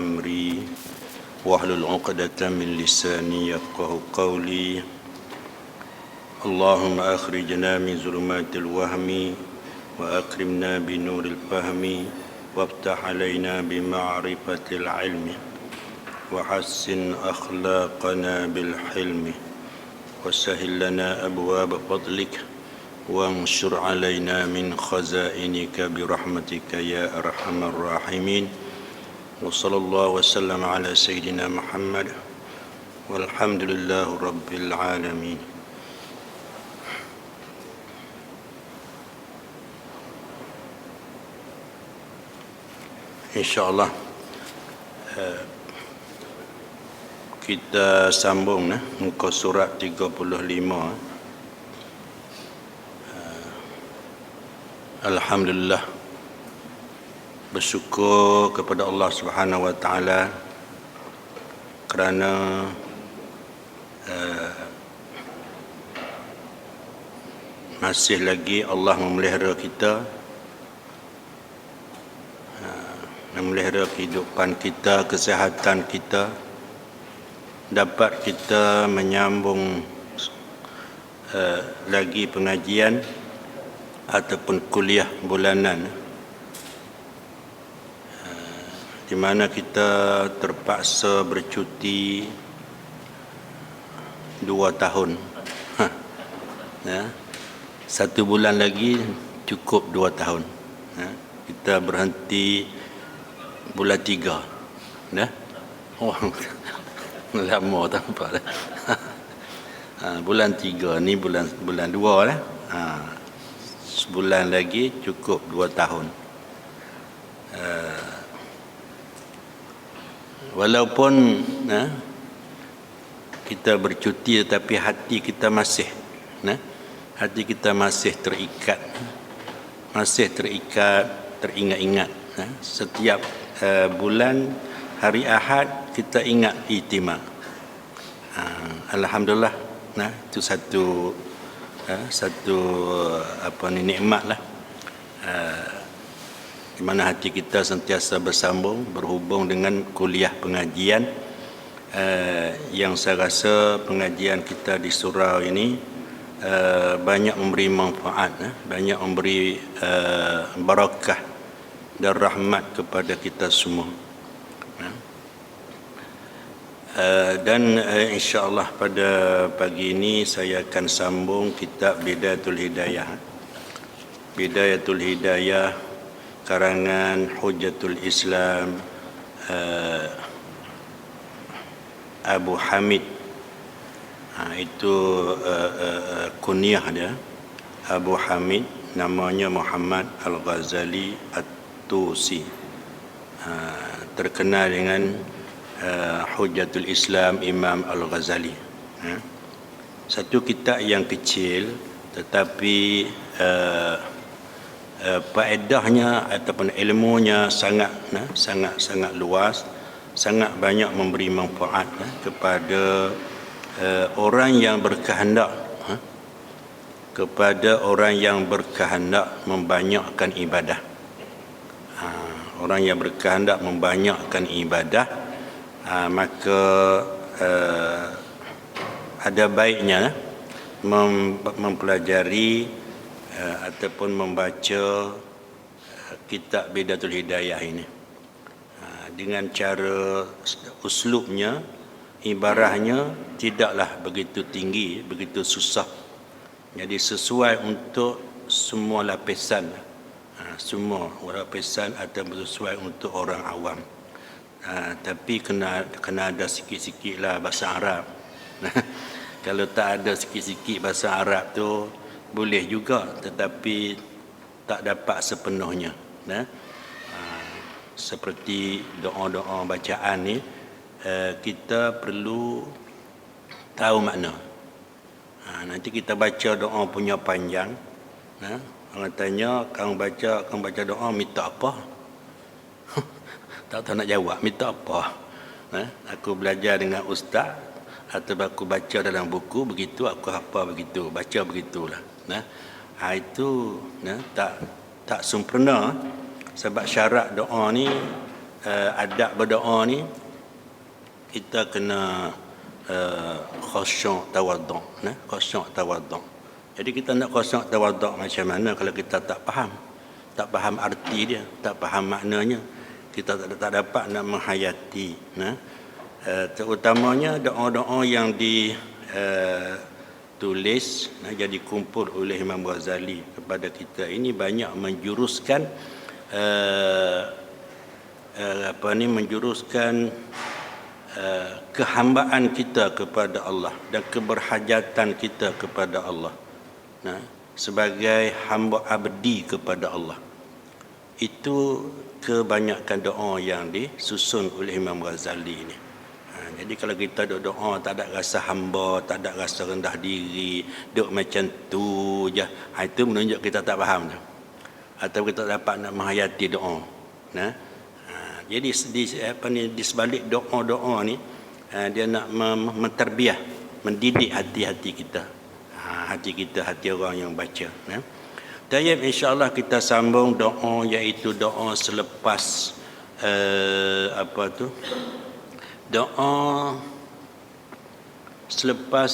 أمري واحلل عقدة من لساني يفقه قولي اللهم أخرجنا من ظلمات الوهم وأكرمنا بنور الفهم وافتح علينا بمعرفة العلم وحسن أخلاقنا بالحلم وسهل لنا أبواب فضلك وانشر علينا من خزائنك برحمتك يا أرحم الراحمين وصلى الله وسلم على سيدنا محمد والحمد لله رب العالمين. InsyaAllah kita sambung muka surat 35. Alhamdulillah, bersyukur kepada Allah Subhanahu wa taala kerana masih lagi Allah memelihara kita, memelihara kehidupan kita, kesihatan kita, dapat kita menyambung lagi pengajian ataupun kuliah bulanan di mana kita terpaksa bercuti 2 tahun. Ya, 1 bulan lagi cukup 2 tahun. Kita berhenti bulan 3. Oh, lama tak apa dah. Bulan 3 ni bulan 2 lah. Sebulan lagi cukup 2 tahun. Walaupun kita bercuti tetapi hati kita masih terikat, teringat-ingat. Setiap bulan hari Ahad kita ingat Ihtimam. Alhamdulillah, itu satu nikmat lah, di mana hati kita sentiasa bersambung, berhubung dengan kuliah pengajian yang saya rasa pengajian kita di surau ini banyak memberi manfaat, banyak memberi barakah dan rahmat kepada kita semua. Dan insyaAllah pada pagi ini saya akan sambung kitab Bidayatul Hidayah. Bidayatul Hidayah karangan Hujjatul Islam Abu Hamid. Itu kunyah dia, Abu Hamid, namanya Muhammad Al-Ghazali At-Tusi, terkenal dengan Hujjatul Islam Imam Al-Ghazali. Satu kitab yang kecil tetapi faedahnya ataupun ilmunya sangat luas, sangat banyak memberi manfaat kepada orang yang berkehendak, membanyakkan ibadah. Orang yang berkehendak membanyakkan ibadah, maka ada baiknya mempelajari ataupun membaca kitab Bidayatul Hidayah ini dengan cara uslubnya, ibarahnya tidaklah begitu tinggi, begitu susah. Jadi sesuai untuk semua lapisan, atau sesuai untuk orang awam. Tapi kena ada sikit-sikit lah bahasa Arab. Kalau tak ada sikit-sikit bahasa Arab tu boleh juga, tetapi tak dapat sepenuhnya. Seperti doa-doa bacaan ni, kita perlu tahu makna. Nanti kita baca doa punya panjang. Orang tanya, kamu baca doa minta apa? Tak tahu nak jawab, minta apa? Aku belajar dengan ustaz atau aku baca dalam buku begitu, aku hafal begitu, baca begitulah. Itu tak sempurna, sebab syarat doa ni adab berdoa ni kita kena khusyuk tawaduk, khusyuk tawaduk. Jadi kita nak khusyuk tawaduk macam mana kalau kita tak faham arti dia, tak faham maknanya, kita tak dapat nak menghayati. Terutamanya doa-doa yang ditulis jadi kumpul oleh Imam Ghazali kepada kita ini banyak menjuruskan kehambaan kita kepada Allah dan keberhajatan kita kepada Allah sebagai hamba abdi kepada Allah. Itu kebanyakan doa yang disusun oleh Imam Ghazali ini. Jadi kalau kita doa tak ada rasa hamba, tak ada rasa rendah diri, duk macam tu je, itu menunjuk kita tak faham tu, atau kita tak dapat nak menghayati doa. Jadi di sebalik doa-doa ni dia nak menterbiah, mendidik hati-hati kita. Hati orang yang baca. Tayyib, insya-Allah kita sambung doa, iaitu doa selepas doa selepas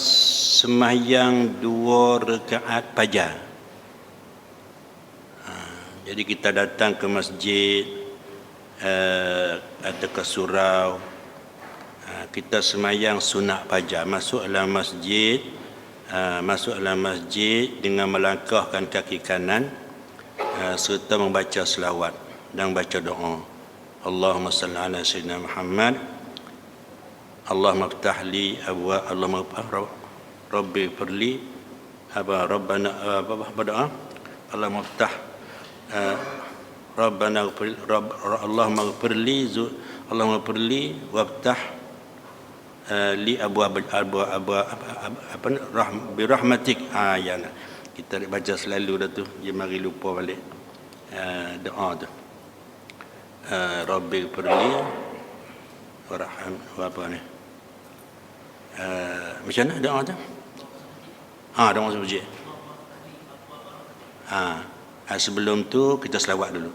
sembahyang 2 rakaat fajar. Jadi kita datang ke masjid atau ke surau, kita sembahyang sunat fajar, masuk dalam masjid dengan melangkahkan kaki kanan serta membaca selawat dan baca doa. Allahumma salli ala sayyidina Muhammad, Allahumma iftah li abwa, Allahumma rabbi firli rabbana berdoa, Allahumma iftah rabbana Allahumma firli waftah li bi rahmatik. Kita baca selalu dah tu, dia mari lupa balik doa tu. Rabbi firli warham apa ni, macam mana doa tu? Doa sebiji. Sebelum tu kita selawat dulu.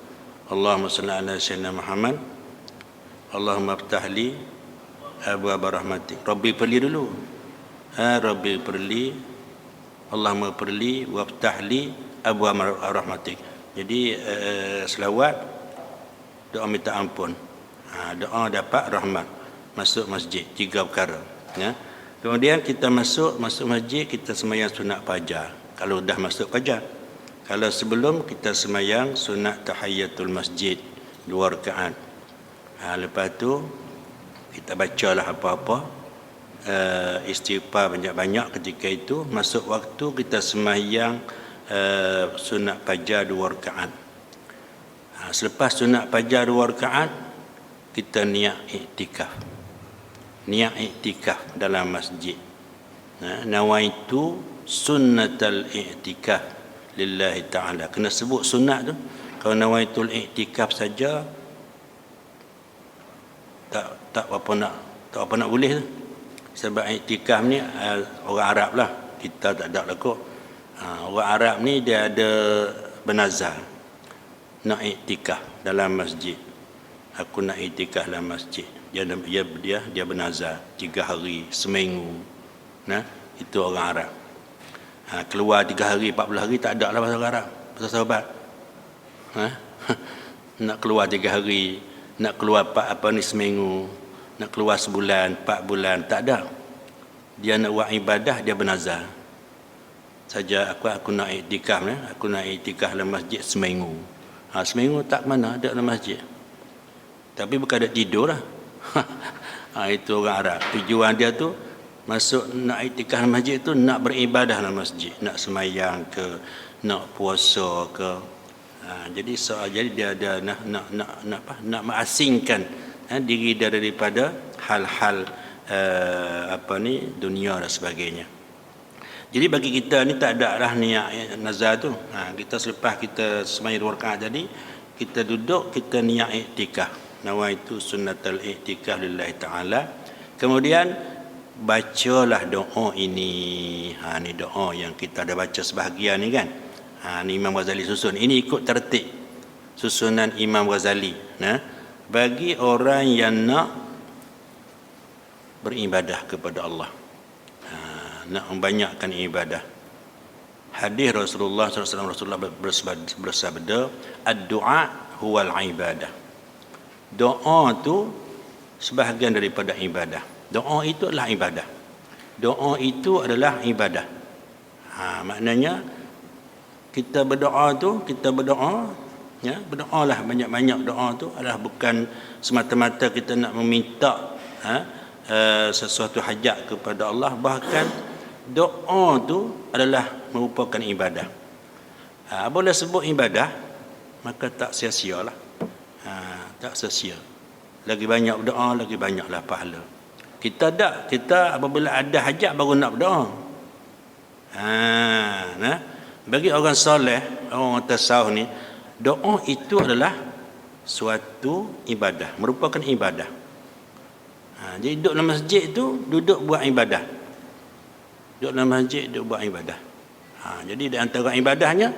Allahumma salli ala sayyidina Muhammad, Allahumma iftah li abwaab rahmatik. Rabbi firli dulu. Rabbi firli, Allahumma firli waftah li abwaab rahmatik. Jadi selawat, doa minta ampun, doa dapat rahmat, masuk masjid, 3 perkara. Kemudian kita masuk masjid, kita sembahyang sunat fajar. Kalau dah masuk fajar. Kalau sebelum, kita sembahyang sunat tahiyatul masjid 2 rakaat. Lepas tu kita bacalah apa-apa, istighfar banyak-banyak ketika itu. Masuk waktu kita sembahyang sunat fajar 2 rakaat. Selepas sunat fajar 2 rakaat, kita niat iktikaf dalam masjid. Nawaitu sunnatal iktikaf lillahi ta'ala. Kena sebut sunat tu. Kalau nawaitul iktikaf saja tak apa nak boleh tu. Sebab iktikaf ni orang Arab lah, kita tak ada lah kot. Orang Arab ni dia ada bernazar nak iktikaf dalam masjid. Aku nak iktikaf dalam masjid. Dia bernazar 3 hari, seminggu. Itu orang Arab. Keluar 3 hari, 40 hari tak ada lah bahasa Arab. Bahasa sahabat. Nak keluar 3 hari, nak keluar seminggu, nak keluar sebulan, 4 bulan, tak ada. Dia nak buat ibadah, dia bernazar. Saja aku nak iktikaf ni, aku nak iktikaf dalam masjid seminggu. Seminggu tak mana ada dalam masjid. Tapi bukan ada tidur lah. Itu orang Arab. Tujuan dia tu masuk nak iktikaf dalam masjid tu nak beribadah dalam masjid, nak sembahyang ke, nak puasa ke. Jadi dia ada nak mengasingkan diri daripada hal-hal dunia dan sebagainya. Jadi bagi kita ni tak ada lah niat nazar tu. Kita selepas kita sembahyang 2 rakaat tadi, kita duduk, kita niat iktikaf. Nawaitu sunnatal iktikaf lillahi ta'ala. Kemudian bacalah doa ini. Ni doa yang kita ada baca sebahagian ni kan. Ni Imam Ghazali susun. Ini ikut tertib susunan Imam Ghazali. bagi orang yang nak beribadah kepada Allah, nak membanyakkan ibadah. Hadis Rasulullah SAW, Rasulullah bersabda, ad-du'a huwal ibadah. Doa tu sebahagian daripada ibadah. Doa itu adalah ibadah. Doa itu adalah ibadah. Maknanya kita berdoa, ya, berdoalah banyak-banyak. Doa tu adalah bukan semata-mata kita nak meminta sesuatu hajat kepada Allah, bahkan doa tu adalah merupakan ibadah. Apabila sebut ibadah, maka tak sia-sialah. Tak sia-sia. Lagi banyak berdoa, lagi banyaklah pahala. Kita apabila ada hajat baru nak berdoa. Bagi orang soleh, orang tasawuf ni, doa itu adalah suatu ibadah, merupakan ibadah. Jadi duduk dalam masjid tu, duduk buat ibadah. Duduk dalam masjid, duduk buat ibadah. Jadi di antara ibadahnya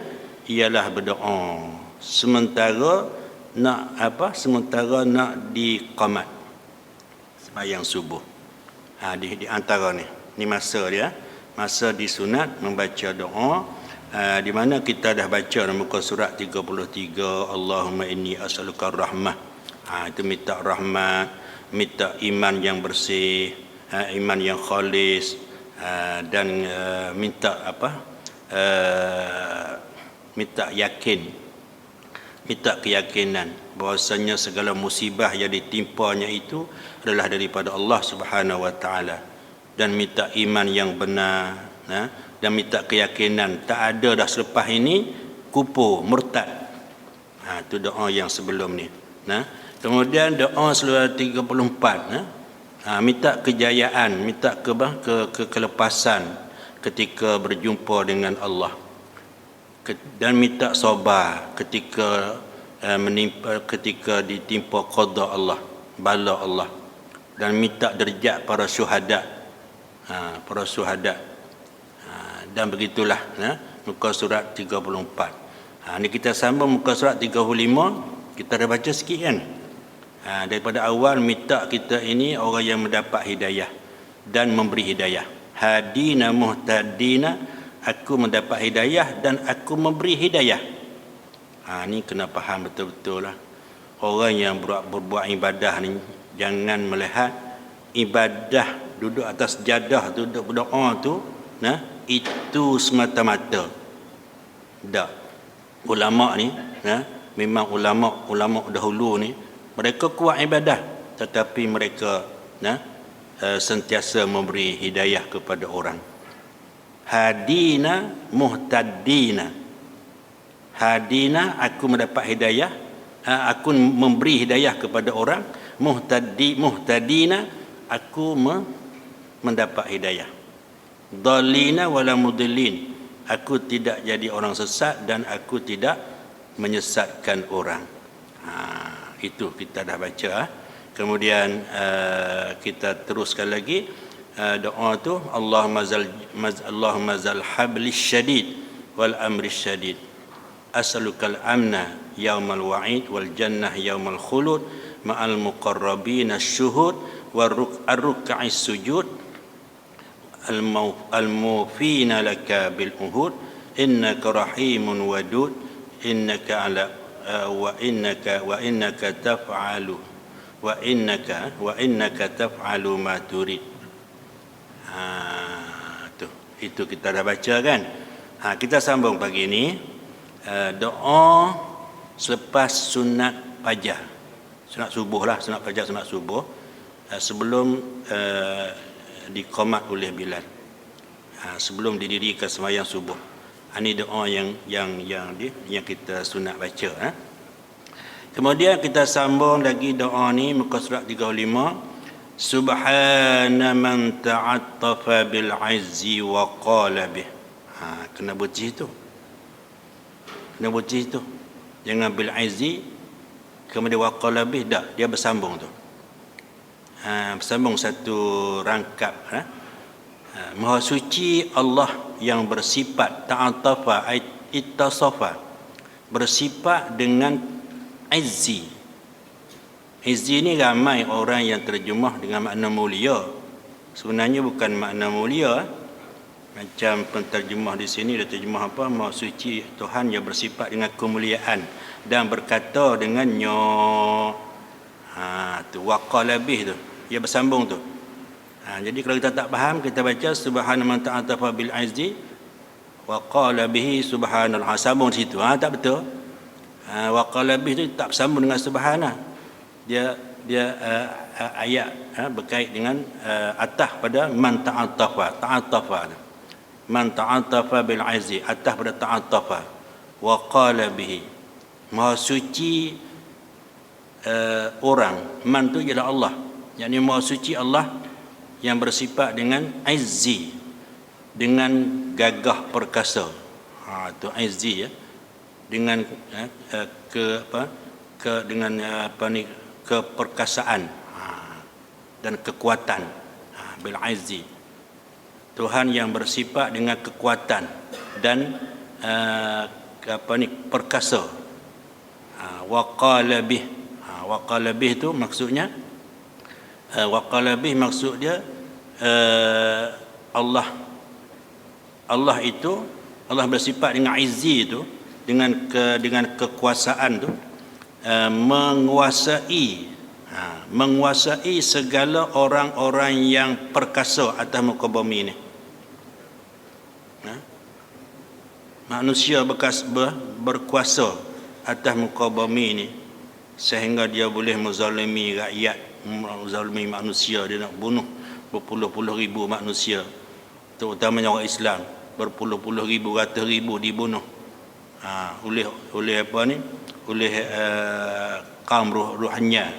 ialah berdoa. Sementara nak diqamat, sembahyang subuh. Di antara ni masa dia, masa disunat membaca doa, di mana kita dah baca dalam muka surat 33, Allahumma inni as'aluka rahmah. Itu minta rahmat, minta iman yang bersih, iman yang khalis, dan minta minta keyakinan bahwasanya segala musibah yang ditimpanya itu adalah daripada Allah Subhanahu wa taala, dan minta iman yang benar, dan minta keyakinan tak ada dah selepas ini kufur, murtad. Itu doa yang sebelum ni. Kemudian doa surah 34, minta kejayaan, minta kelepasan ketika berjumpa dengan Allah, dan minta sabar ketika ditimpa qada Allah, bala Allah, dan minta derajat para syuhada, dan begitulah muka surat 34. Ni kita sambung muka surat 35. Kita dah baca sikit kan, daripada awal minta kita ini orang yang mendapat hidayah dan memberi hidayah. Hadina muhtadina, aku mendapat hidayah dan aku memberi hidayah. Ni kena faham betul-betul lah. Orang yang berbuat ibadah ni jangan melihat ibadah duduk atas jadah, duduk berdoa tu, itu semata-mata. Tak. Ulama ni, memang ulama dahulu ni, mereka kuat ibadah, tetapi mereka sentiasa memberi hidayah kepada orang. Hadina muhtadina. Hadina, aku mendapat hidayah, aku memberi hidayah kepada orang. Muhtadina, aku mendapat hidayah. Dhalina wala mudillin, aku tidak jadi orang sesat dan aku tidak menyesatkan orang. Itu kita dah baca. Kemudian kita teruskan lagi doa tu, Allahumma zal hablis syadid wal amri syadid, as'alukal amna yaumal wa'id wal jannah yaumal khulud ma'al muqarrabin asyuhud ar-ruk'is sujud al-mufina laka bil uhud innaka rahimun wadud innaka ala wa innaka taf'alu ma turid. Itu kita dah baca kan. Kita sambung pagi ni doa selepas sunat fajar, sunat subuh lah, sunat fajar, sunat subuh, sebelum diqamat oleh Bilal, sebelum didirikan sembahyang subuh. Ini doa yang kita sunat baca. Kemudian kita sambung lagi doa ni muka surat 35. Subhana man ta'attafa bil izzi wa qala bih. Kena bocih tu. Kena bocih tu. Jangan bil izzi kemudian wa qala bih, dak, dia bersambung tu. Bersambung satu rangkap. Maha suci Allah yang bersifat ta'attafa, ittasafa, bersifat dengan izzi. Izzi ni ramai orang yang terjemah dengan makna mulia. Sebenarnya bukan makna mulia. Macam penterjemah di sini dia terjemah apa? Maha suci Tuhan yang bersifat dengan kemuliaan dan berkata dengannya. Tu waqala bih tu. Dia bersambung tu. Jadi kalau kita tak faham, kita baca subhana man ta'atafa bil izzi wa qala bihi subhanal sambung di situ. Tak betul. Wa qala bihi tu tak bersambung dengan subhana. Dia ayat berkait dengan atah pada man ta'atafa. Man ta'atafa bil izzi, atah pada ta'atafa. Wa qala bihi. Maha suci orang, man tu ialah Allah. Yakni maha suci Allah yang bersifat dengan izzi, dengan gagah perkasa. Tu izzi ya. Dengan keperkasaan dan kekuatan. Bil izzi. Tuhan yang bersifat dengan kekuatan dan perkasa. Wa qala bih. Wa qala bih tu maksudnya waqala bih maksud dia Allah itu Allah bersifat dengan izzi itu dengan kekuasaan tu menguasai segala orang-orang yang perkasa atas muka bumi ni. Manusia berkuasa atas muka bumi ni sehingga dia boleh menzalimi rakyat, menzalimi manusia. Dia nak bunuh berpuluh-puluh ribu manusia, terutamanya orang Islam. Berpuluh-puluh ribu, ratus ribu dibunuh oleh apa ni, oleh kaum Rohingya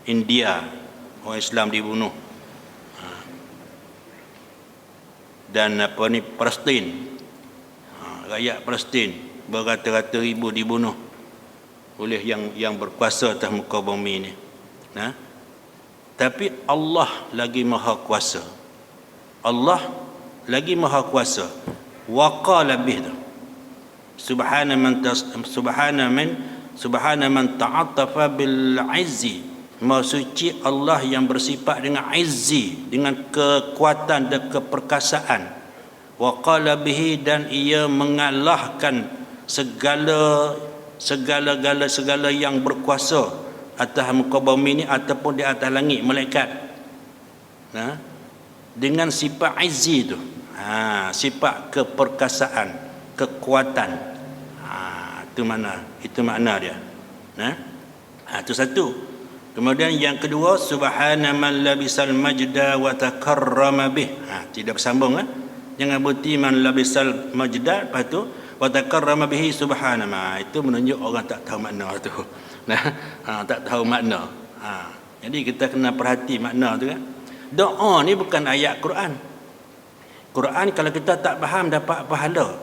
India. Orang Islam dibunuh. Dan apa ni, Palestin, rakyat Palestin beratus-ratus ribu dibunuh oleh yang berkuasa atas muka bumi ni. Tapi Allah lagi maha kuasa. Allah lagi maha kuasa. Wa qala bih. Subhana man ta'attafa bil izzi. Maha suci Allah yang bersifat dengan izzi, dengan kekuatan dan keperkasaan. Wa qala bihi, dan ia mengalahkan segala yang berkuasa atas muka bumi ni ataupun di atas langit, malaikat. Dengan sifat izzi tu. Sifat keperkasaan, kekuatan. Itu makna dia. Itu satu. Kemudian yang kedua, subhana man labisal majda wa takarrama bih. Tidak bersambung. Jangan berhenti man labisal majda, lepas tu wa takarrama bihi subhana. Itu menunjuk orang tak tahu makna tu. Tak tahu makna. Jadi kita kena perhati makna tu kan. Doa ni bukan ayat Quran. Quran kalau kita tak faham dapat pahala.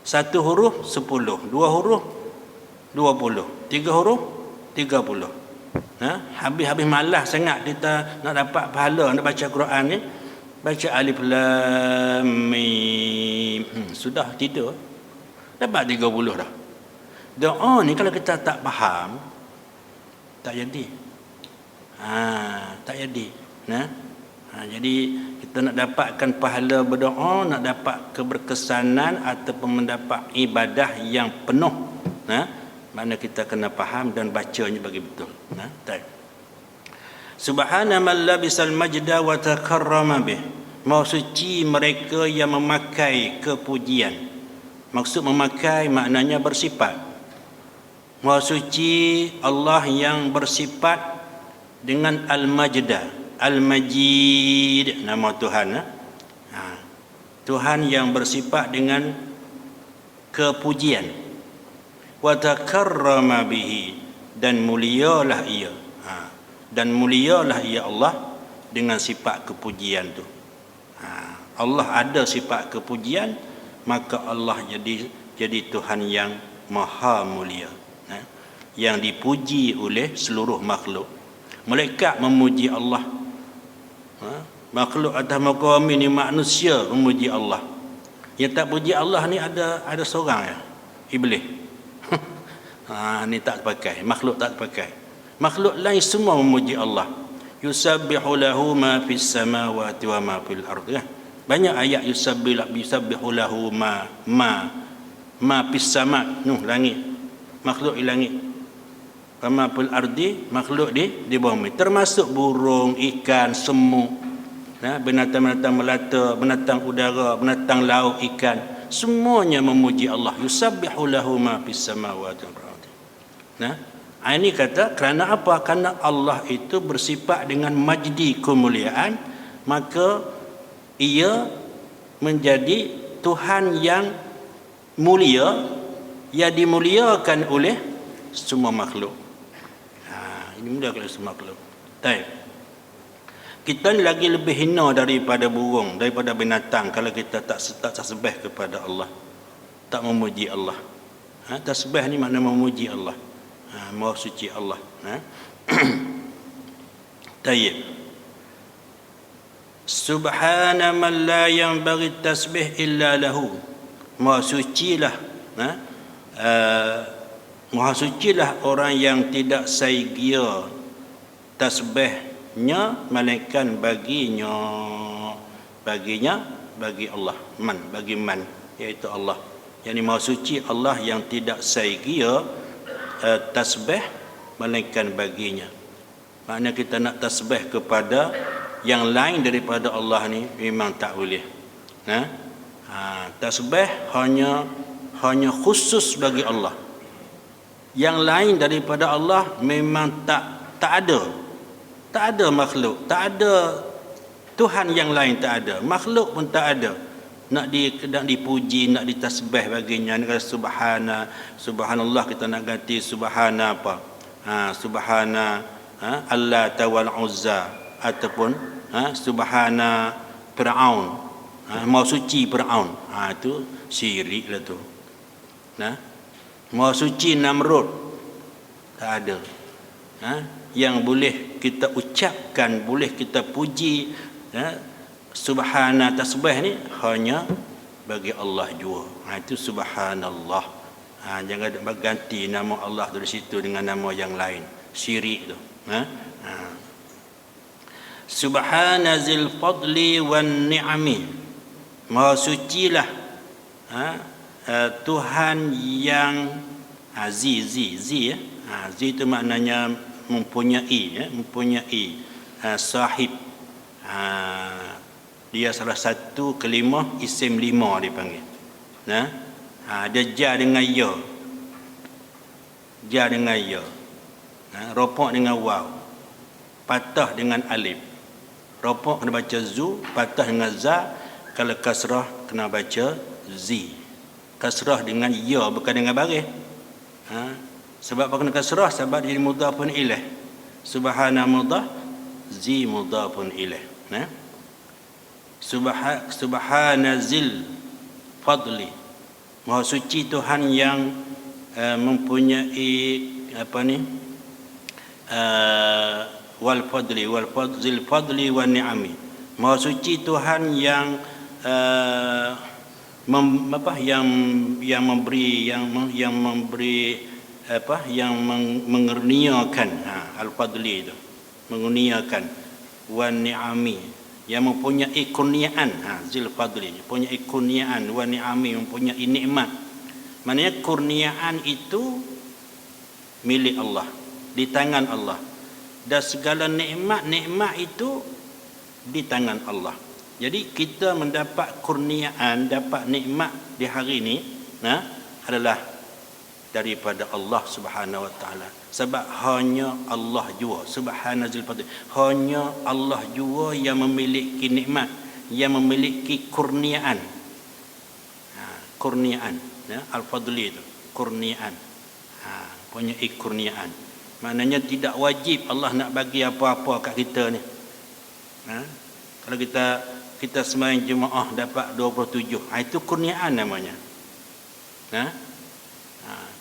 Satu huruf 10, dua huruf 20, tiga huruf 30. Habis malas sangat kita nak dapat pahala nak baca Quran ni. Baca alif lam mim, sudah tidur. Dapat 30 dah. Doa ni kalau kita tak faham, tak jadi. Tak jadi. Jadi kita nak dapatkan pahala berdoa, nak dapat keberkesanan ataupun mendapat ibadah yang penuh, mana kita kena faham dan bacanya bagi betul. Subhana man labisal majda wa takarrama bih. Maha suci mereka yang memakai kepujian. Maksud memakai maknanya bersifat. Maha suci Allah yang bersifat dengan al-majda. Al-Majid, nama Tuhan. Tuhan yang bersifat dengan kepujian. Wa takarrama bihi, dan mulialah ia. Dan mulialah ia Allah dengan sifat kepujian tu. Allah ada sifat kepujian, maka Allah jadi Tuhan yang maha mulia, yang dipuji oleh seluruh makhluk. Malaikat memuji Allah. Makhluk atas muka bumi ni, manusia memuji Allah. Yang tak puji Allah ni ada seorang ya, iblis. Ni tak pakai, makhluk tak pakai. Makhluk lain semua memuji Allah. Yusabbihu lahu ma fis samawati wa ma fil ardi. Banyak ayat yusabbihu lahu ma fis sama, langit. Makhluk di langit. Wa ma fil ardi, makhluk di bumi. Termasuk burung, ikan, semut, binatang-binatang melata, binatang udara, binatang laut, ikan, semuanya memuji Allah. Yusabbihu lahu ma fis samawati wal ardi. Ini kata kerana apa? Kerana Allah itu bersifat dengan majdi, kemuliaan, maka ia menjadi Tuhan yang mulia, yang dimuliakan oleh semua makhluk. Ini mulia oleh semua makhluk. Baik. Kita ni lagi lebih hina daripada burung, daripada binatang kalau kita tak tasbih kepada Allah, tak memuji Allah. Tasbih ni makna memuji Allah. Maha suci Allah. Tayyib. Subhana man la yanbaghi tasbih illa lahu. Maha sucilah, maha sucilah orang yang tidak saigia tasbihnya melainkan bagi Allah, bagi man, iaitu Allah. Yang maha suci Allah yang tidak saigia tasbih melainkan baginya. Maknanya kita nak tasbih kepada yang lain daripada Allah ni memang tak boleh. Tasbih hanya khusus bagi Allah. Yang lain daripada Allah memang tak ada. Tak ada makhluk, tak ada Tuhan yang lain, tak ada. Makhluk pun tak ada. Nak dipuji, nak ditasbih baginya. Ni kata subhanallah, kita nak ganti subhana apa? Subhana Allah tawal uzza, ataupun subhana Fir'aun, maha suci Fir'aun. Itu syirik lah tu. Maha suci Namrud, tak ada. Yang boleh kita ucapkan, boleh kita puji, subhana tasbih ni hanya bagi Allah jua. Itu subhanallah. Jangan ganti nama Allah dari situ dengan nama yang lain. Syirik tu. Subhana zil fadli wan ni'ami. Maha sucilah Tuhan yang zi itu maknanya mempunyai, sahib. Dia salah satu kalimah isim 5 dipanggil. Dia ja dengan ya. Ja dengan ya. Ropak dengan waw. Patah dengan alif. Ropak kena baca zu, patah dengan za. Kalau kasrah kena baca zi. Kasrah dengan ya, bukan dengan baris. Sebab apa kena kasrah? Sebab dia mudhafun ilaih. Subhana mudhaf, zi mudhafun ilaih. Subhana zil fadli. Maha suci Tuhan yang mempunyai wal fadli zil fadli wan ni'ami. Maha suci Tuhan yang mengurniakan, al-fadli itu mengurniakan, wan ni'ami, yang mempunyai kurniaan, zil fadli mempunyai kurniaan, wan ni'ami mempunyai nikmat. Maknanya kurniaan itu milik Allah, di tangan Allah, dan segala nikmat itu di tangan Allah. Jadi kita mendapat kurniaan, dapat nikmat di hari ini adalah daripada Allah Subhanahu wa taala. Sebab hanya Allah jua, subhanazil fadli, hanya Allah jua yang memiliki nikmat, yang memiliki kurniaan. Kurniaan, al-fadli itu kurniaan. Punya kurniaan. Maknanya tidak wajib Allah nak bagi apa-apa kat kita ni. Kalau kita sembahyang jemaah dapat 27, itu kurniaan namanya.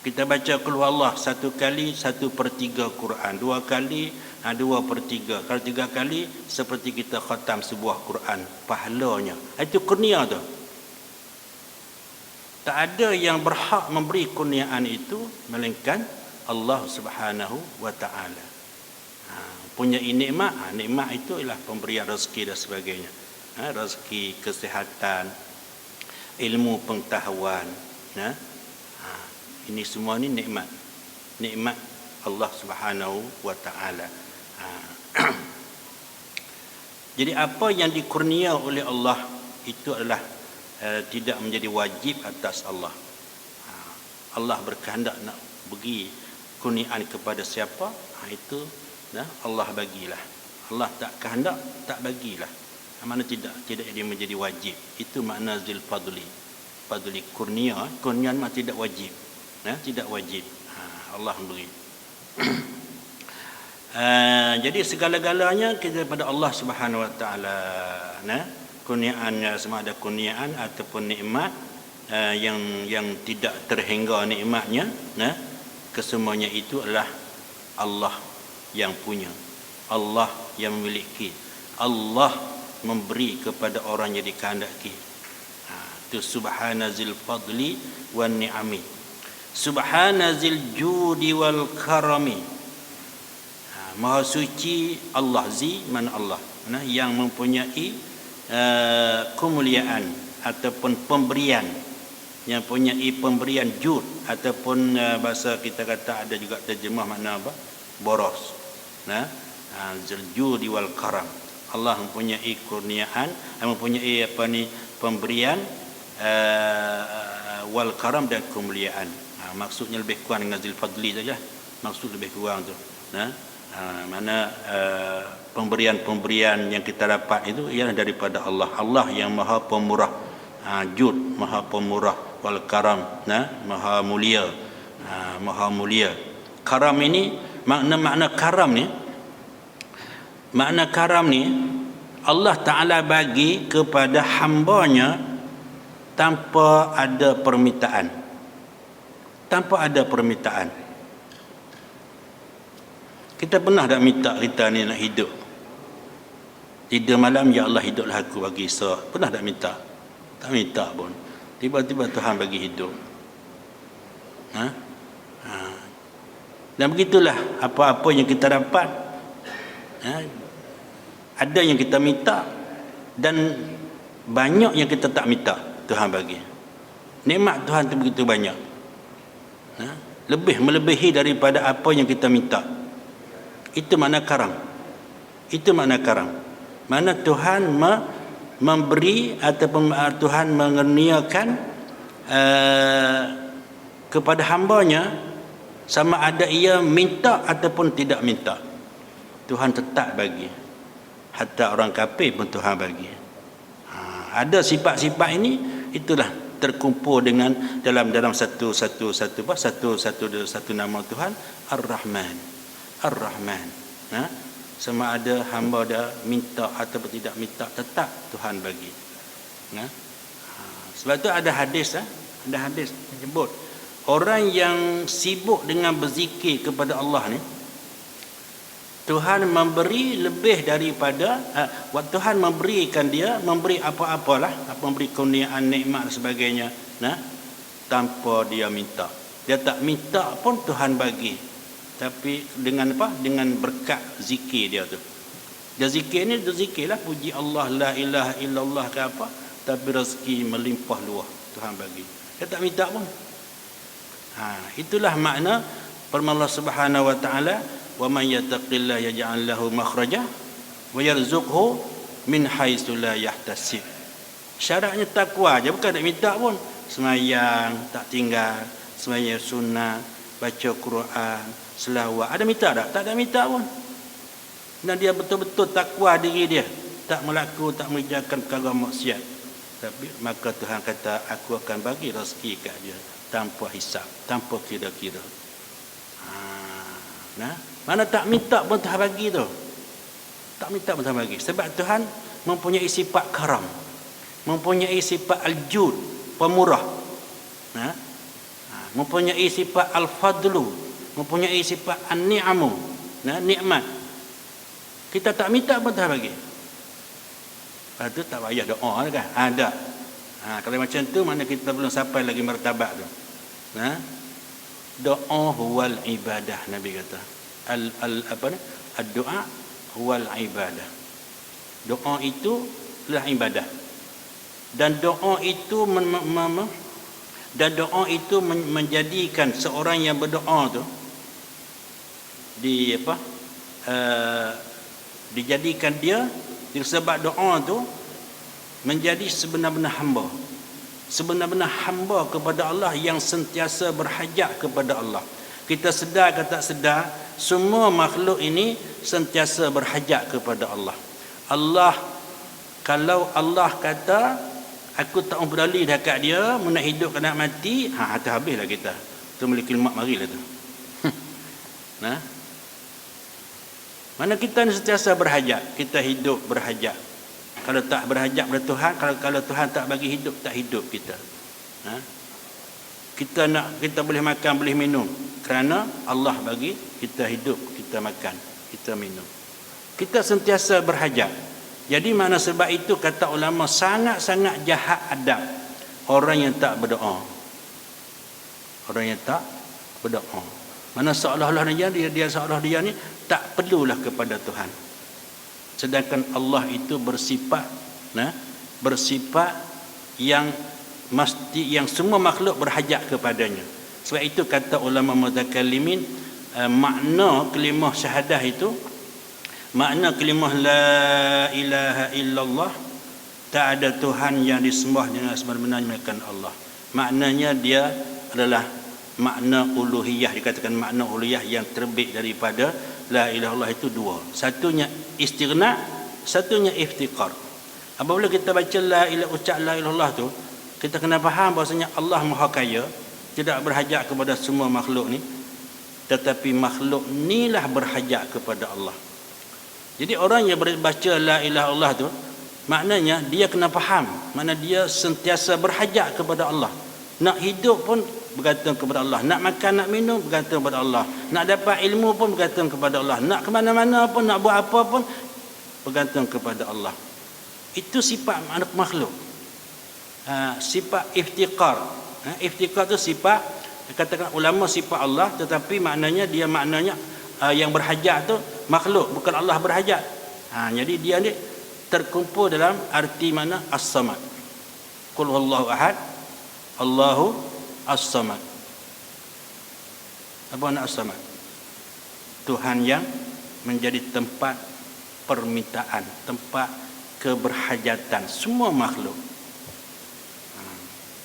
Kita baca qul huwallah 1 kali 1/3 Quran, 2 kali 2/3, kalau 3 kali seperti kita khatam sebuah Quran, pahalanya. Itu kurnia tu. Tak ada yang berhak memberi kurniaan itu melainkan Allah Subhanahu wa taala. Punya nikmat, nikmat itu ialah pemberian rezeki dan sebagainya. Rezeki, kesihatan, ilmu pengetahuan. Ini semua ni nikmat. Nikmat Allah Subhanahu wa taala. Jadi apa yang dikurnia oleh Allah itu adalah tidak menjadi wajib atas Allah. Allah berkehendak nak bagi kurniaan kepada siapa, itu Allah bagilah. Allah tak kehendak, tak bagilah. Mana tidak dia menjadi wajib. Itu makna zil fadli. Fadli kurniaan mah tidak wajib. Tidak wajib. Allah beri. Jadi segala-galanya kita daripada Allah Subhanahu wa taala. Kurniaan, sama ada kurniaan ataupun nikmat yang tidak terhingga nikmatnya, kesemuanya itu adalah Allah yang punya, Allah yang memiliki, Allah memberi kepada orang yang dikehendaki. Itu subhanazil fadli wan ni'ami, subhanazil judi wal karami. Maha suci Allah, mana Allah, yang mempunyai kemuliaan ataupun pemberian, yang mempunyai pemberian jud ataupun bahasa kita kata ada juga terjemah makna apa? Boros. Zil judi wal karam. Allah mempunyai kurniaan, mempunyai pemberian wal karam dan kemuliaan. Maksudnya lebih kurang dengan zil fadli saja. Maksud lebih kurang tu. Mana pemberian-pemberian yang kita dapat itu ialah daripada Allah. Allah yang Maha Pemurah, jud, Maha Pemurah, wal karam, Maha mulia, Maha mulia. Karam ini makna karam ni, makna karam ni Allah Taala bagi kepada hamba-Nya tanpa ada permintaan. Tanpa ada permintaan. Kita pernah tak minta kita ni nak hidup? Tidur malam, ya Allah hiduplah aku bagi esok. Pernah tak minta? Tak minta pun. Tiba-tiba Tuhan bagi hidup. Dan begitulah apa-apa yang kita dapat. Ada yang kita minta dan banyak yang kita tak minta, Tuhan bagi. Nikmat Tuhan tu begitu banyak. Lebih melebihi daripada apa yang kita minta. Itu makna karam. Itu makna karam. Mana Tuhan memberi ataupun Tuhan mengurniakan kepada hamba-Nya, sama ada ia minta ataupun tidak minta, Tuhan tetap bagi. Hatta orang kafir pun Tuhan bagi. Ada sifat-sifat ini, itulah terkumpul dengan dalam satu nama Tuhan, Ar-Rahman. Ar-Rahman. Sama ada hamba dah minta ataupun tidak minta, tetap Tuhan bagi. Sebab tu ada hadis, ada hadis menyebut orang yang sibuk dengan berzikir kepada Allah ni, Tuhan memberi lebih daripada Tuhan memberikan dia, memberi apa-apalah, memberi kurniaan, nikmat dan sebagainya, tanpa dia minta. Dia tak minta pun Tuhan bagi. Tapi dengan apa? Dengan berkat zikir dia tu. Dia zikir ni, dia zikirlah puji Allah, la ilaha illallah ke apa, tapi rezeki melimpah luah Tuhan bagi. Dia tak minta pun. Itulah makna firman Allah Subhanahu wa taala, wa man yattaqillaha yaj'al lahu makhraja wa yarzuqhu min haitsu la yahtasib. Syaratnya takwa je, bukan nak minta pun. Semayang tak tinggal, semayang sunat, baca Quran, selawat. Ada minta tak? Tak ada minta pun. Dan dia betul-betul takwa diri dia, tak melaku, tak mengerjakan perkara maksiat. Tapi maka Tuhan kata, aku akan bagi rezeki kat dia tanpa hisap, tanpa kira-kira. Mana tak minta pun Tuhan bagi tu. Tak minta pun Tuhan bagi. Sebab Tuhan mempunyai sifat karam, mempunyai sifat al-jud, pemurah, mempunyai sifat al-fadlu, mempunyai sifat an-ni'amu, nikmat. Kita tak minta pun Tuhan bagi. Lepas tu tak payah doa kan? Ada. Kalau macam tu, mana kita belum sampai lagi martabat tu. Doa huwal ibadah, Nabi kata. Ad-du'a wal ibadah. Doa itu adalah ibadah. Dan doa itu menjadikan seorang yang berdoa tu dijadikan dia disebab doa tu menjadi sebenar-benar hamba. Sebenar-benar hamba kepada Allah yang sentiasa berhajat kepada Allah. Kita sedar ke tak sedar, semua makhluk ini sentiasa berhajat kepada Allah. Kalau Allah kata aku tak peduli dekat dia, nak hidup ke nak mati, atas habislah kita. Tu boleh kilmat marilah tu. Nah. Mana kita ni sentiasa berhajat, kita hidup berhajat. Kalau tak berhajat pada Tuhan, kalau Tuhan tak bagi hidup, tak hidup kita. Kita boleh makan, boleh minum kerana Allah bagi kita hidup, kita makan, kita minum. Kita sentiasa berhajat. Jadi mana sebab itu kata ulama sangat-sangat jahat adab orang yang tak berdoa. Orang yang tak berdoa. Mana seolah-olah dia seolah dia ni tak perlulah kepada Tuhan. Sedangkan Allah itu bersifat yang semua makhluk berhajat kepadanya. Sebab itu kata ulama mutakallimin, makna kalimah syahadah itu, makna kalimah la ilaha illallah, tak ada Tuhan yang disembah dengan sebenar-benarnya melainkan Allah. Maknanya dia adalah makna uluhiyah. Dikatakan makna uluhiyah yang terbit daripada la ilaha illallah itu dua. Satunya istighna, satunya iftiqar. Apabila kita baca ucap la ilaha illallah tu, kita kena faham bahasanya Allah Maha Kaya, tidak berhajat kepada semua makhluk ni, tetapi makhluk inilah berhajat kepada Allah. Jadi orang yang baca la ilaha illallah tu, maknanya dia kena faham, makna dia sentiasa berhajat kepada Allah. Nak hidup pun bergantung kepada Allah, nak makan, nak minum bergantung kepada Allah, nak dapat ilmu pun bergantung kepada Allah, nak ke mana-mana pun, nak buat apa pun bergantung kepada Allah. Itu sifat makhluk. Sifat iftiqar. Iftiqar tu sifat, katakan ulama sifat Allah, tetapi maknanya yang berhajat tu makhluk, bukan Allah berhajat. Jadi dia ni terkumpul dalam arti mana as-samad. Qul huwallahu ahad, Allahu as-samad. Apa makna as-samad? Tuhan yang menjadi tempat permintaan, tempat keberhajatan semua makhluk.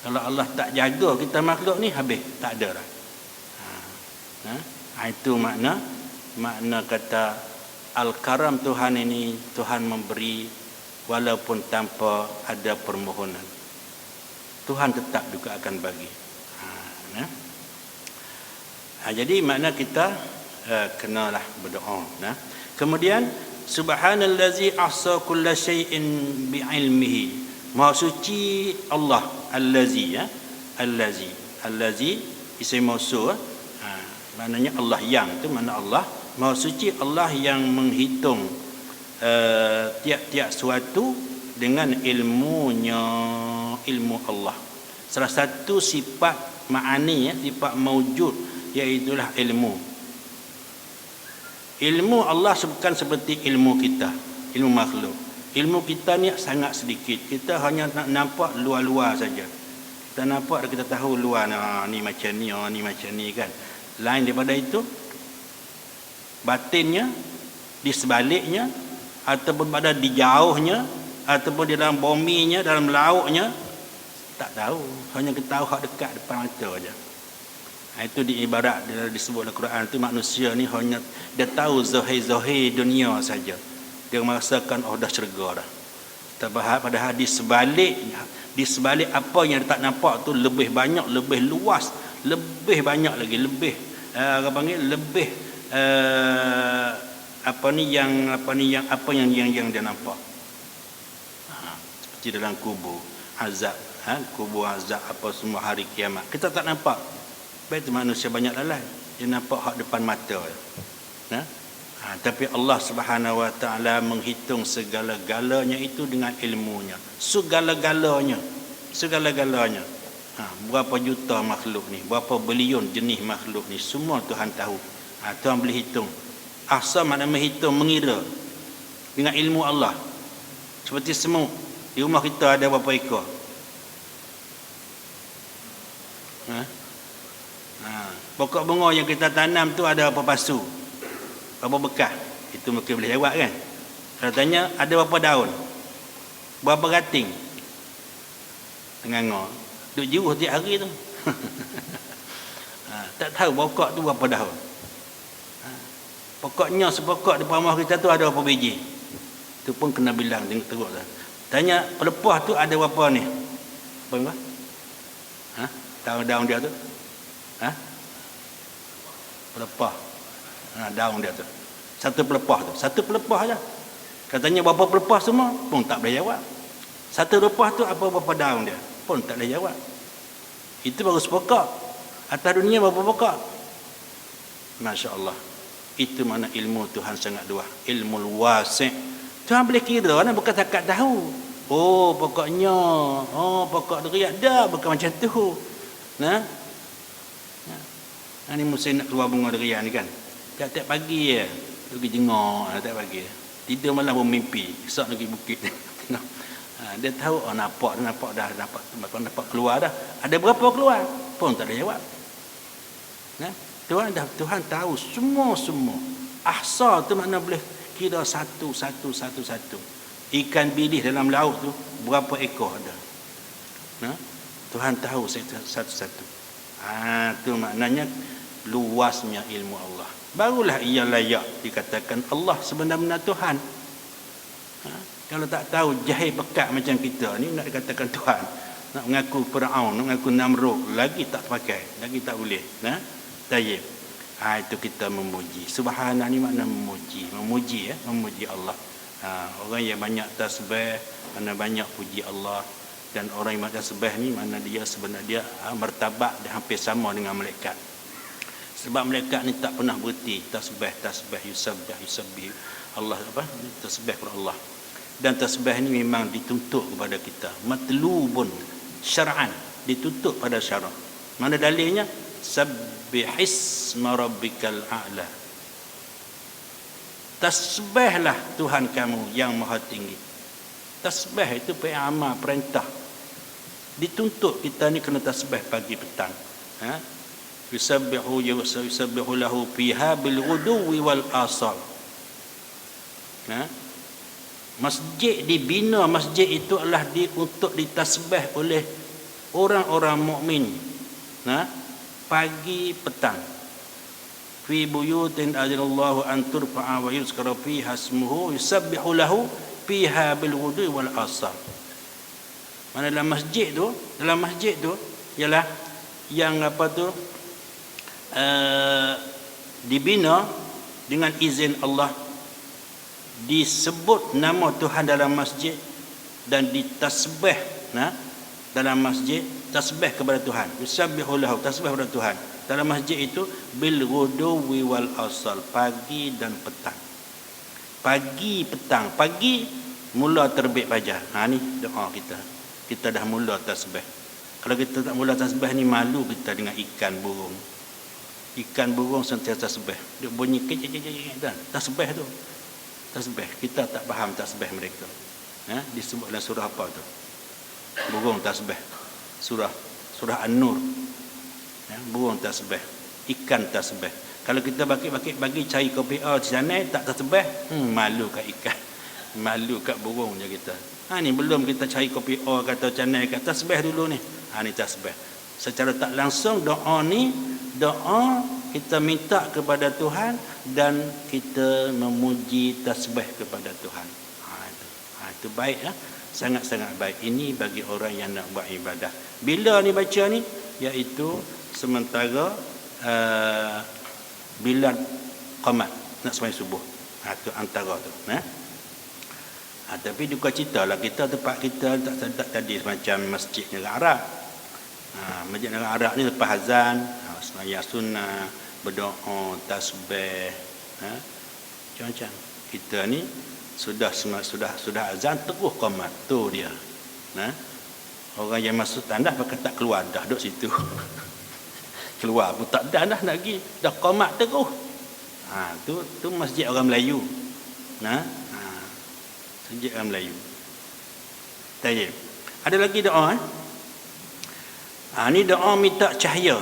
Kalau Allah tak jaga kita makhluk ni, habis, tak ada dah. Itu makna kata al-karam Tuhan ini, Tuhan memberi walaupun tanpa ada permohonan. Tuhan tetap juga akan bagi. Jadi makna kita kenalah berdoa. Kemudian subhanallazi ahsa kulla syai'in bi'ilmihi. Maha suci Allah, allazi isim mausul. Maknanya Allah yang, itu makna Allah. Maha suci Allah yang menghitung tiap-tiap suatu dengan ilmunya, ilmu Allah. Salah satu sifat ma'ani, sifat maujud, iaitulah ilmu. Ilmu Allah bukan seperti ilmu kita, ilmu makhluk. Ilmu kita ni sangat sedikit. Kita hanya nak nampak luar-luar saja. Kita nampak, kita tahu luar, ni macam ni, ni macam ni kan. Lain daripada itu, batinnya, di sebaliknya, ataupun pada di jauhnya, ataupun di dalam buminya, dalam lautnya, tak tahu. Hanya kita tahu hak dekat depan mata saja. Itu diibarat, disebut dalam Quran itu, manusia ni hanya dia tahu zahir-zahir dunia saja. Dia merasakan dah syurga dah. Padahal di sebalik apa yang dia tak nampak tu lebih banyak, lebih luas, lebih banyak lagi, lebih apa yang dia nampak. Seperti dalam kubur azab, kubur azab apa semua hari kiamat. Kita tak nampak. Baik tu manusia banyak lalai. Dia nampak hak depan mata. Tapi Allah Subhanahu Wa Taala menghitung segala-galanya itu dengan ilmunya. Segala-galanya. Berapa juta makhluk ni, berapa bilion jenis makhluk ni, semua Tuhan tahu. Tuhan boleh hitung Ahsa makna menghitung, mengira dengan ilmu Allah. Seperti semut. Di rumah kita ada berapa ekor? Pokok bunga yang kita tanam tu ada berapa pasu? Berapa bekas? Itu mungkin boleh jawab kan? Kalau tanya ada berapa daun? Berapa rating? Tengah-tengah. Duk jauh tiap hari tu. Tak tahu pokok tu berapa daun. Pokoknya sepokok depan rumah kita tu ada berapa biji? Tu pun kena bilang teruk lah. Tanya pelepah tu ada berapa ni? Apa? Daun dia tu? Pelepah. Daun dia tu. Satu pelepah tu. Satu pelepah je. Katanya berapa pelepah semua pun tak boleh jawab. Satu pelepah tu berapa daun dia pun tak boleh jawab. Itu baru sepokok. Atas dunia berapa pokok? Masya Allah. Itu mana ilmu Tuhan sangat luas. Ilmu wasi'. Tuhan boleh kira kan, bukan takat tahu. Oh pokoknya, pokok deriak dah, bukan macam tu. Ini musim nak keluar bunga deriak ni kan. Tiap-tiap pagi ya, pergi jengok, tiap pagi. Tidur malam bermimpi, esok pergi bukit. Dia tahu nampak dah, dapat keluar dah. Ada berapa keluar? Pun tak ada jawab. Tuhan tahu semua. Ahsa tu makna boleh kira satu. Ikan bilis dalam laut tu berapa ekor ada. Tuhan tahu satu-satu. Tu maknanya luasnya ilmu Allah. Barulah ia layak dikatakan Allah sebenar-benar Tuhan. Kalau tak tahu jahil pekat macam kita ni nak dikatakan Tuhan, nak mengaku Firaun, nak mengaku Namrud, lagi tak pakai, lagi tak boleh. Tayyib. Itu kita memuji. Subhanallah ni makna memuji Allah. Orang yang banyak tasbih mana banyak puji Allah, dan orang yang banyak tasbih ni mana dia sebenarnya martabat dia hampir sama dengan malaikat. Sebab malaikat ni tak pernah berhenti tasbih yusabbih Allah tasbih kepada Allah. Dan tasbih ni memang dituntut kepada kita, matlubun syar'an, dituntut pada syarak. Mana dalilnya? Sabbihisma rabbikal a'la. Tasbihlah Tuhan kamu yang maha tinggi. Tasbih itu amal perintah. Dituntut kita ni kena tasbih pagi petang. Yusabbihu lahu fiha bil ghuduwi wal asal. Masjid dibina, masjid itu adalah untuk ditasbih oleh orang-orang mukmin. Pagi petang. Fi buyutin ajallahu an turfa'a wa yuzkara fiha ismuhu yusabbihu lahu fiha bil ghudwi wal asal. Mana dalam masjid tu ialah yang dibina dengan izin Allah, disebut nama Tuhan dalam masjid dan ditasbih dalam masjid, tasbih kepada Tuhan, yusabbihu lahu, tasbih kepada Tuhan dalam masjid itu bil ghuduwi wal asal, pagi dan petang. Pagi petang, pagi mula terbit fajar. Ni doa kita dah mula tasbih. Kalau kita tak mula tasbih ni, malu kita dengan ikan burung. Ikan burung sentiasa tasbih, dia bunyi kecik tasbih tu. Tasbih kita tak faham tasbih mereka. Disebut dalam surah apa tu? Burung tasbih. Surah An-Nur. Burung tasbih, ikan tasbih. Kalau kita bagi cari kopi di sana tak tasbih, malu kat ikan, malu kat burung je kita. Ni belum kita cari kopi kata channel kat tasbih dulu ni. Ni tasbih. Secara tak langsung doa ni, doa kita minta kepada Tuhan dan kita memuji tasbih kepada Tuhan. Itu baik sangat-sangat baik. Ini bagi orang yang nak buat ibadah. Bila ni baca ni, iaitu sementara bila qamat nak sembahyang subuh. Itu antara tu. Tapi duka cita lah kita, tempat kita tak tadi macam masjid negara Arab. Masjid negara Arab ni lepas azan sembahyang sunnah, berdoa, tasbih, macam-macam. Kita ni sudah azan terus qamat tu dia. Orang yang masuk tandas pakai tak keluar dah duduk situ. Keluar pun tak dah lagi, dah qamat terus. Tu masjid orang Melayu. Masjid orang Melayu. Tayyib. Ada lagi doa ni doa minta cahaya.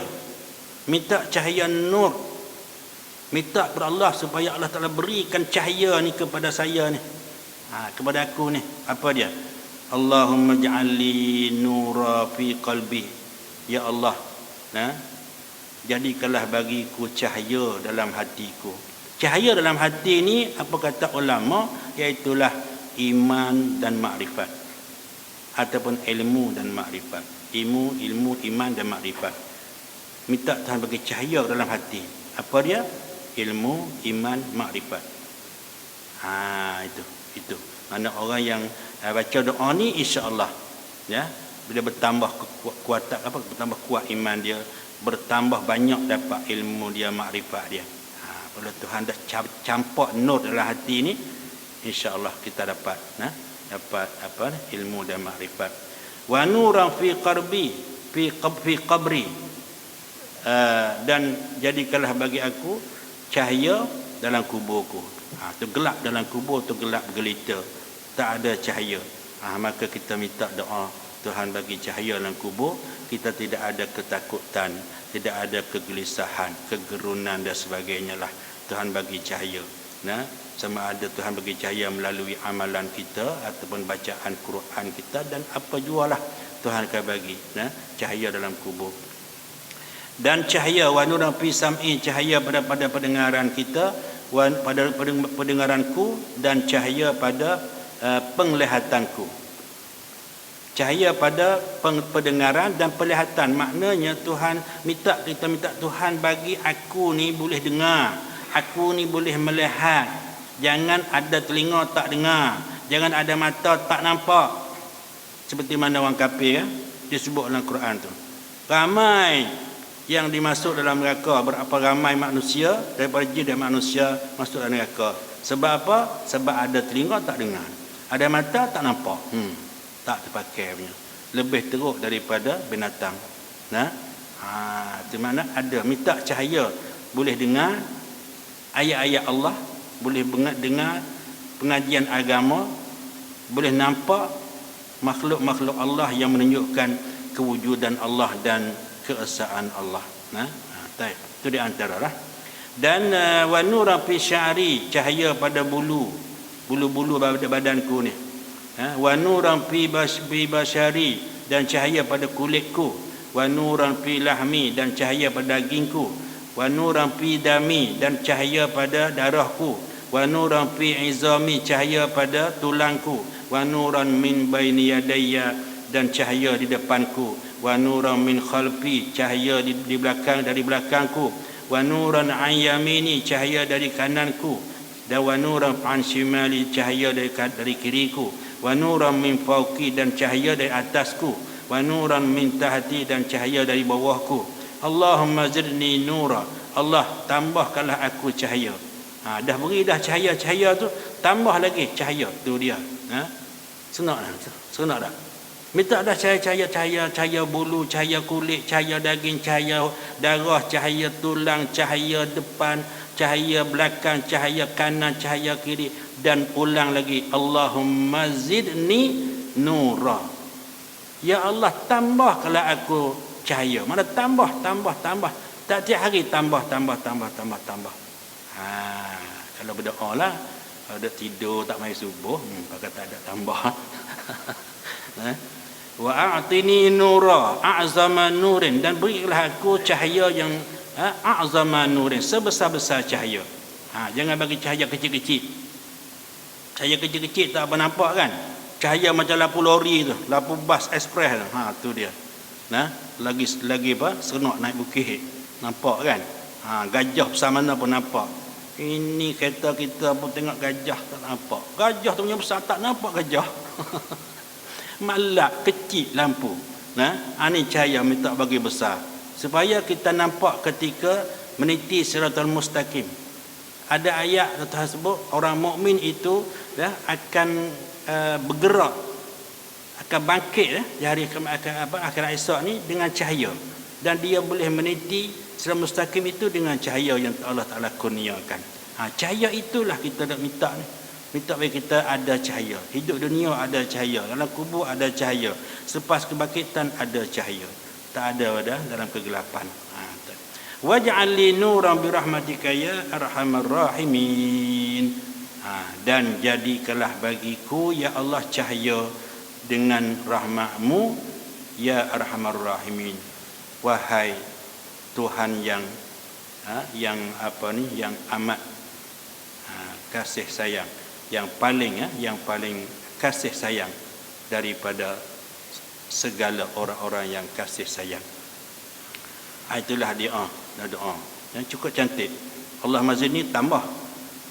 Minta cahaya nur. Minta kepada Allah supaya Allah Taala berikan cahaya ni kepada saya ni. Kepada aku ni. Apa dia? Allahumma ja'alli nura fi qalbi. Ya Allah, jadikanlah bagiku cahaya dalam hatiku. Cahaya dalam hati ni apa kata ulama, iaitulah iman dan makrifat, ataupun ilmu dan makrifat. Ilmu, iman dan makrifat. Minta Tuhan bagi cahaya dalam hati. Apa dia? Ilmu, iman, makrifat. Itu. Mana orang yang baca doa ni, insya-Allah bila bertambah kekuatan, bertambah kuat iman dia, bertambah banyak dapat ilmu dia, makrifat dia. Kalau Tuhan dah campak nur dalam hati ni, insya-Allah kita dapat ilmu dan makrifat. Wa nuran fi qabri, dan jadikanlah bagi aku cahaya dalam kuburku. Tu gelap dalam kubur, tu gelap gelita, tak ada cahaya. Maka kita minta doa, Tuhan bagi cahaya dalam kubur, kita tidak ada ketakutan, tidak ada kegelisahan, kegerunan dan sebagainya lah. Tuhan bagi cahaya. Sama ada Tuhan bagi cahaya melalui amalan kita ataupun bacaan Quran kita, dan apa jualah Tuhan akan bagi cahaya dalam kubur. Dan cahaya wa nuran fi sam'i, cahaya pada pendengaran kita, pada pendengaranku, dan cahaya pada penglihatanku. Cahaya pada pendengaran dan penglihatan. Maknanya kita minta Tuhan bagi aku ni boleh dengar, aku ni boleh melihat. Jangan ada telinga tak dengar, jangan ada mata tak nampak. Seperti mana orang kafir disebut dalam Quran tu. Ramai yang dimasuk dalam neraka, berapa ramai manusia daripada jin dan manusia masuk dalam neraka. Sebab apa? Sebab ada telinga tak dengar, ada mata tak nampak, tak terpakai punya. Lebih teruk daripada binatang. Di mana ada minta cahaya, boleh dengar ayat-ayat Allah, boleh dengar pengajian agama, boleh nampak makhluk-makhluk Allah yang menunjukkan kewujudan Allah dan keesaan Allah. Itu di antara lah. Dan wa nuran fi sya'ri, cahaya pada bulu-bulu pada badanku ni. Wa nuran fi basyari, dan cahaya pada kulitku. Wa nuran fi lahmi, dan cahaya pada dagingku. Wa nuran fi dami, dan cahaya pada darahku. Wa nuran fi izami, cahaya pada tulangku. Wa nuran min baini yadayya, dan cahaya di depanku. Wa nuran min khalfi, cahaya di belakang, dari belakangku. Wa nuran an yamini, cahaya dari kananku. Dan wa nuran an shimali, cahaya dari kiriku. Wa nuran min fawqi, dan cahaya dari atasku. Wa nuran min tahti, dan cahaya dari bawahku. Allahumma zidni nura, Allah tambahkanlah aku cahaya. Dah beri dah cahaya tu, tambah lagi cahaya tu dia. Senang dah. Minta dah cahaya bulu, cahaya kulit, cahaya daging, cahaya darah, cahaya tulang, cahaya depan, cahaya belakang, cahaya kanan, cahaya kiri, dan ulang lagi, Allahumma zidni nura. Ya Allah, tambahkanlah aku cahaya. Mana tambah. Tak tiap hari tambah. Kalau berdoa lah, kalau dah tidur tak mai subuh, pakai tak ada tambah. Wa a'tini nura a'zama nurin, dan berilah aku cahaya yang a'zama nurin, sebesar-besar cahaya. Jangan bagi cahaya kecil-kecil. Cahaya kecil-kecil tak apa nampak kan? Cahaya macam lampu lori tu, lampu bas ekspres tu. Tu dia. Lagi apa? Seronok naik bukit. Nampak kan? Gajah besar mana pun nampak. Ini kereta kita pun tengok gajah tak nampak. Gajah tu punya besar tak nampak gajah. Malak kecil lampu. Ini cahaya minta bagi besar supaya kita nampak ketika meniti siratal mustaqim. Ada ayat Tuhan sebut orang mukmin itu akan bergerak, akan bangkit di hari akhirat esok ni dengan cahaya, dan dia boleh meniti Sirat mustaqim itu dengan cahaya yang Allah Ta'ala kurniakan. Cahaya itulah kita nak minta ni. Minta bagi kita ada cahaya. Hidup dunia ada cahaya. Dalam kubur ada cahaya. Selepas kebangkitan ada cahaya. Tak ada dalam kegelapan. Waj'al li nuran bi rahmatika ya arhamar rahimin. Dan jadikanlah bagiku ya Allah cahaya dengan rahmatmu ya arhamar rahimin. Wahai Tuhan yang yang amat kasih sayang, yang paling kasih sayang daripada segala orang-orang yang kasih sayang. Itulah doa yang cukup cantik. Allah Mazid ni tambah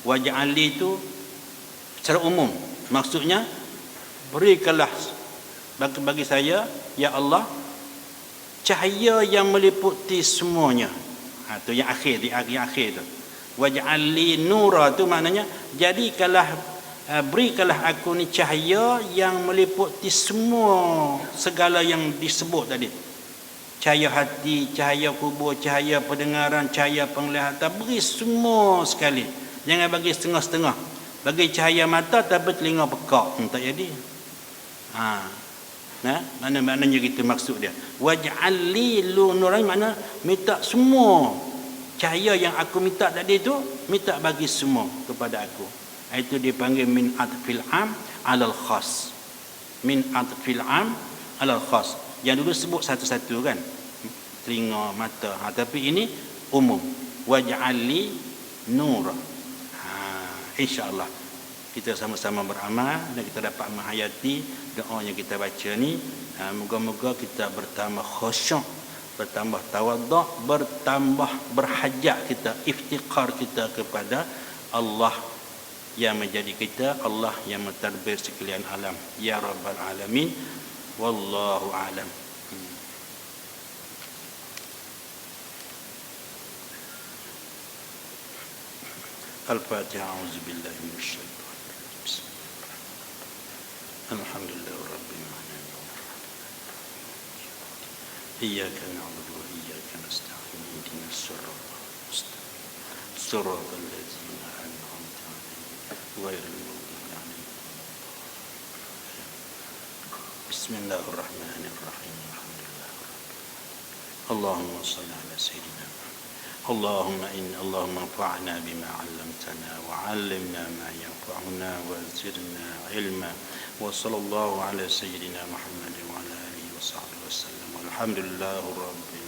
waj'ali itu secara umum, maksudnya berikanlah bagi saya ya Allah cahaya yang meliputi semuanya. Tu yang akhir, di akhir tu. Waj'ali nura tu maknanya jadikanlah berikanlah aku ni cahaya yang meliputi semua segala yang disebut tadi. Cahaya hati, cahaya kubur, cahaya pendengaran, cahaya penglihatan, beri semua sekali. Jangan bagi setengah-setengah. Bagi cahaya mata tapi telinga pekak, tak jadi. Maknanya gitu maksud dia. Waj'ali nuran makna minta semua cahaya yang aku minta tadi tu, minta bagi semua kepada aku. Itu dipanggil min atfil am alal khas. Min atfil am alal khas. Yang dulu sebut satu-satu kan, telinga, mata. Tapi ini umum. Waj'ali nur. InsyaAllah kita sama-sama beramal dan kita dapat menghayati doa yang kita baca ni. Moga-moga kita bertambah khusyuk, bertambah tawaduk, bertambah berhajat kita, iftiqar kita kepada Allah yang menjadi kita, Allah yang mentadbir sekalian alam. Ya Rabbal Alamin. Wallahu a'lam. Al-Fatihah. A'udzubillahi minasyaitonir rajim. Alhamdulillahi rabbil alamin. Iyyaka na'budu wa iyyaka nasta'in. Ihdinas siratal mustaqim. Siratal ladzina an'amta 'alaihim ghairil maghdubi 'alaihim. Bismillahirrahmanirrahim. Allahumma salli ala sayyidina Allahumma anfa'na bima 'allamtana wa 'allimna ma yanfa'una wa zidna ilma wa sallallahu ala sayyidina Muhammad wa ala alihi wa sahbihi wasallam. Alhamdulillahirabbil